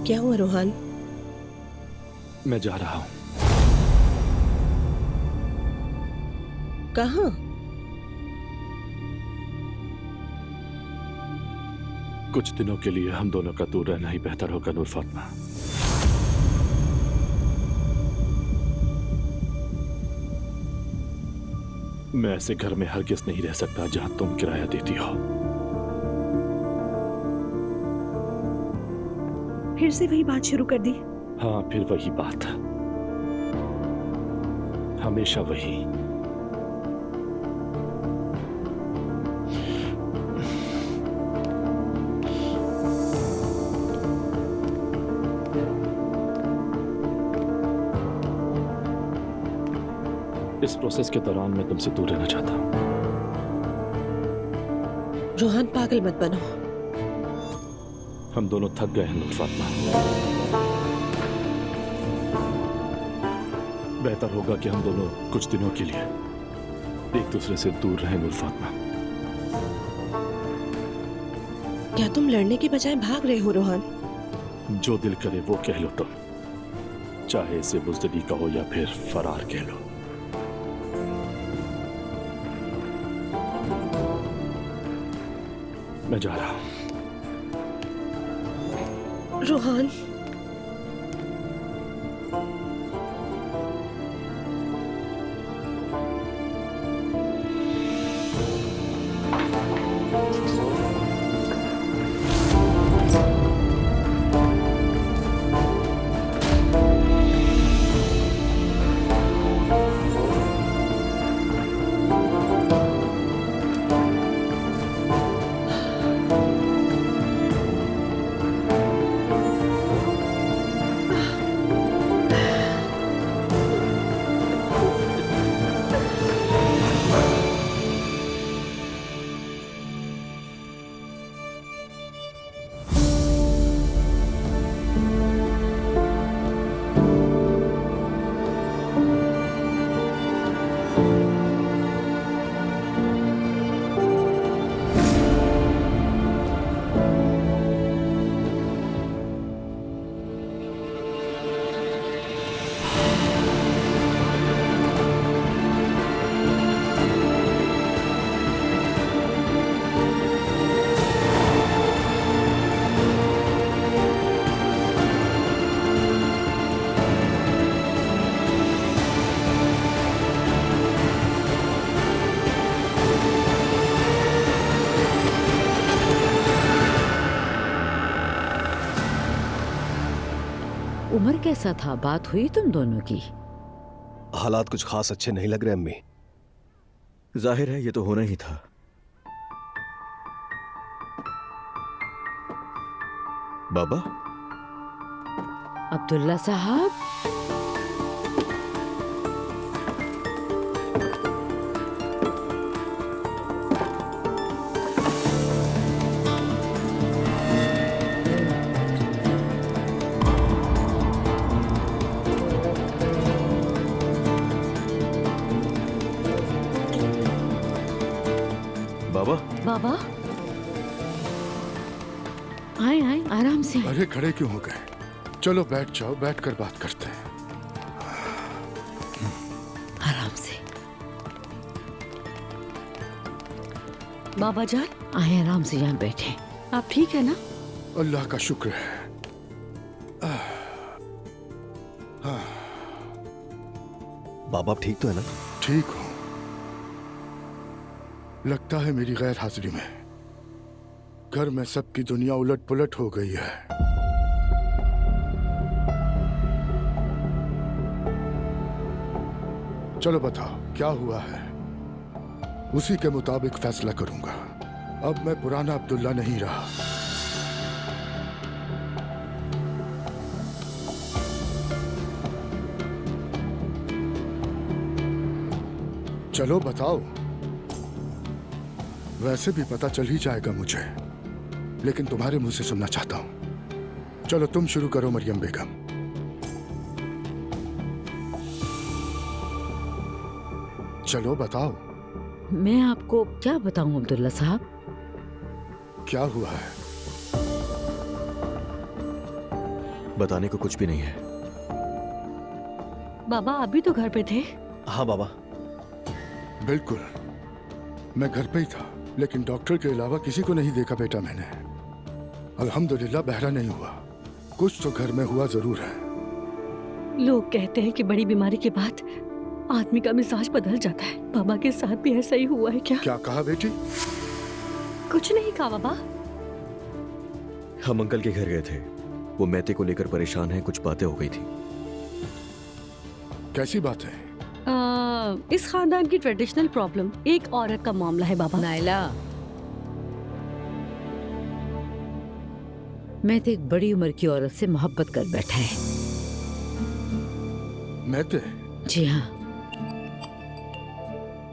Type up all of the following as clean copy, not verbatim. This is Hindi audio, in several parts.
क्या हुआ रोहान? मैं जा रहा हूं। कहाँ? कुछ दिनों के लिए हम दोनों का दूर रहना ही बेहतर होगा नूर फातिमा। मैं ऐसे घर में हरगिज़ नहीं रह सकता जहां तुम किराया देती हो। फिर से वही बात शुरू कर दी? हाँ, फिर वही बात, हमेशा वही। इस प्रोसेस के दौरान मैं तुमसे दूर रहना चाहता हूं। रोहान पागल मत बनो। हम दोनों थक गए हैं नूर फातिमा। बेहतर होगा कि हम दोनों कुछ दिनों के लिए एक दूसरे से दूर रहें नूर फातिमा। क्या तुम लड़ने के बजाय भाग रहे हो रोहान? जो दिल करे वो कह लो तुम, चाहे इसे बुज़दिली कहो या फिर फरार कह लो। मैं जा रहा हूं। रोहान, उमर कैसा था? बात हुई तुम दोनों की? हालात कुछ खास अच्छे नहीं लग रहे अम्मी। जाहिर है ये तो होना ही था। बाबा? अब्दुल्ला साहब, बाबा? बाबा आए आए, आराम से। अरे खड़े क्यों हो गए? चलो बैठ जाओ, बैठकर बात करते हैं। आराम से। बाबा जान, आए, आराम से यहाँ बैठे। आप ठीक है ना? अल्लाह का शुक्र है। बाबा आप ठीक तो है ना? ठीक हूं। लगता है मेरी गैर हाजिरी में घर में सबकी दुनिया उलट पुलट हो गई है। चलो बताओ क्या हुआ है, उसी के मुताबिक फैसला करूंगा। अब मैं पुराना अब्दुल्ला नहीं रहा। चलो बताओ। वैसे भी पता चल ही जाएगा मुझे, लेकिन तुम्हारे मुंह से सुनना चाहता हूं। चलो तुम शुरू करो मरियम बेगम। चलो बताओ। मैं आपको क्या बताऊं अब्दुल्ला साहब? क्या हुआ है? बताने को कुछ भी नहीं है। बाबा आप भी तो घर पे थे। हाँ बाबा। बिल्कुल, मैं घर पे ही था, लेकिन डॉक्टर के अलावा किसी को नहीं देखा बेटा मैंने। अल्हम्दुलिल्लाह बहरा नहीं हुआ। कुछ तो घर में हुआ जरूर है। लोग कहते हैं कि बड़ी बीमारी के बाद आदमी का मिजाज बदल जाता है। बाबा के साथ भी ऐसा ही हुआ है क्या? क्या कहा बेटी? कुछ नहीं कहा बाबा। हम अंकल के घर गए थे। वो मैते को लेकर परेशान हैं, कुछ बातें हो गई थी। कैसी बात है? इस खानदान की ट्रेडिशनल प्रॉब्लम, एक औरत का मामला है बाबा। नायला, मैं तो एक बड़ी उम्र की औरत से मोहब्बत कर बैठा है। मैते? जी हाँ।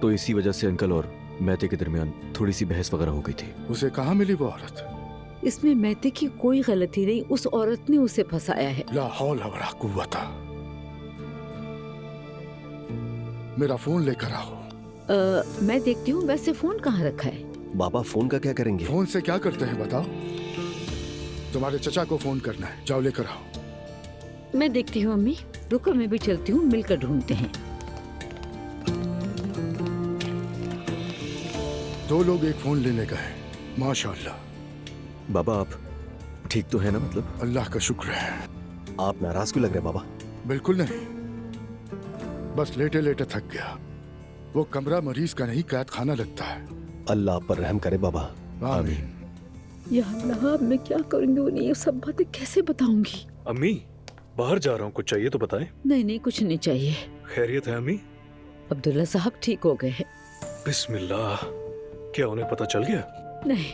तो इसी वजह से अंकल और मैते के दरमियान थोड़ी सी बहस वगैरह हो गई थी। उसे कहाँ मिली वो औरत? इसमें मैते की कोई गलती नहीं, उस औरत ने उसे फंसाया है। ला हौला वला कुव्वता। मेरा फोन लेकर आओ। मैं देखती हूँ। वैसे फोन कहाँ रखा है? बाबा फोन का क्या करेंगे? फोन से क्या करते हैं बताओ? तुम्हारे चचा को फोन करना है, जाओ लेकर आओ। मैं देखती हूँ अम्मी। रुको मैं भी चलती हूँ, मिलकर ढूंढते हैं। दो लोग एक फोन लेने गए। माशाअल्लाह। बाबा आप ठीक तो है ना? मतलब अल्लाह का शुक्र है। आप नाराज क्यों लग रहे हैं बाबा? बिल्कुल नहीं, बस लेटे लेटे थक गया। वो कमरा मरीज का नहीं, कैद खाना लगता है। अल्लाह आप पर रहम करे बाबा। आमीन। या अल्लाह, अब मैं क्या करूंगी? उन्हें ये सब बातें कैसे बताऊंगी? अम्मी बाहर जा रहा हूँ, कुछ चाहिए तो बताएं। नहीं नहीं, कुछ नहीं चाहिए। खैरियत है अम्मी? अब्दुल्ला साहब ठीक हो गए हैं। बिस्मिल्लाह। क्या उन्हें पता चल गया? नहीं,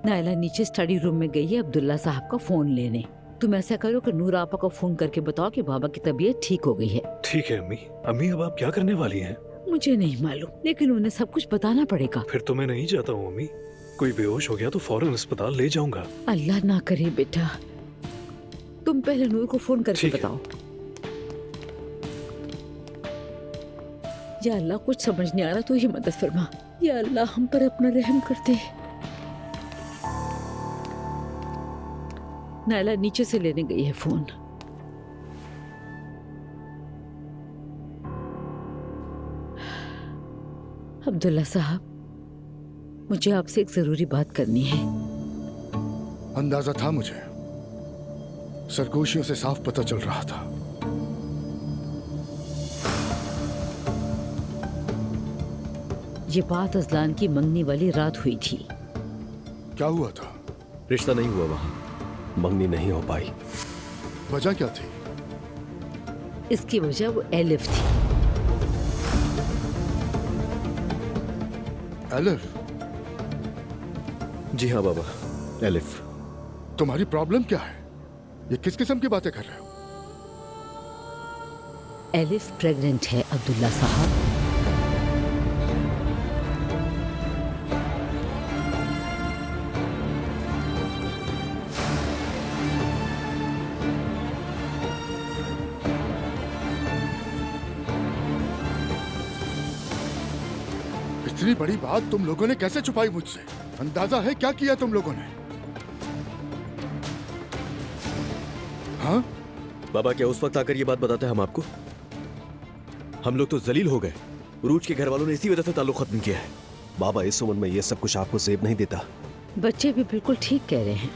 नायला नीचे स्टडी रूम में गई है अब्दुल्ला साहब का फोन लेने। तुम ऐसा करो कि नूर आपा को फोन करके बताओ कि बाबा की तबीयत ठीक हो गई है। ठीक है अम्मी। अम्मी अब आप क्या करने वाली हैं? मुझे नहीं मालूम, लेकिन उन्हें सब कुछ बताना पड़ेगा। फिर तो मैं नहीं जाता हूँ अम्मी। कोई बेहोश हो गया तो फौरन अस्पताल ले जाऊंगा। अल्लाह ना करे बेटा, तुम पहले नूर को फोन करके ठीक है। बताओ। या अल्लाह, कुछ समझ नहीं आ रहा तो ये मदद फरमा। या अल्लाह, हम पर अपना रहम कर दे। नायला नीचे से लेने गई है फोन। अब्दुल्ला साहब, मुझे आपसे एक जरूरी बात करनी है। अंदाजा था मुझे, सरगोशियों से साफ पता चल रहा था। ये बात अजलान की मंगनी वाली रात हुई थी। क्या हुआ था? रिश्ता नहीं हुआ वहाँ, मंगनी नहीं हो पाई। वजह क्या थी? इसकी वजह वो एलिफ थी। एलिफ? जी हाँ बाबा, एलिफ। तुम्हारी प्रॉब्लम क्या है? ये किस किस्म की बातें कर रहे हो? एलिफ प्रेग्नेंट है अब्दुल्ला साहब। इतनी बड़ी बात तुम लोगों ने कैसे छुपाई मुझसे? अंदाजा है क्या किया तुम लोगों ने? हाँ? बाबा क्या उस वक्त आकर ये बात बताते हम आपको? हम लोग तो जलील हो गए। रूज के घर वालों ने इसी वजह से ताल्लुक खत्म किया है। बाबा इस उम्र में ये सब कुछ आपको सेब नहीं देता। बच्चे भी बिल्कुल ठीक कह रहे हैं।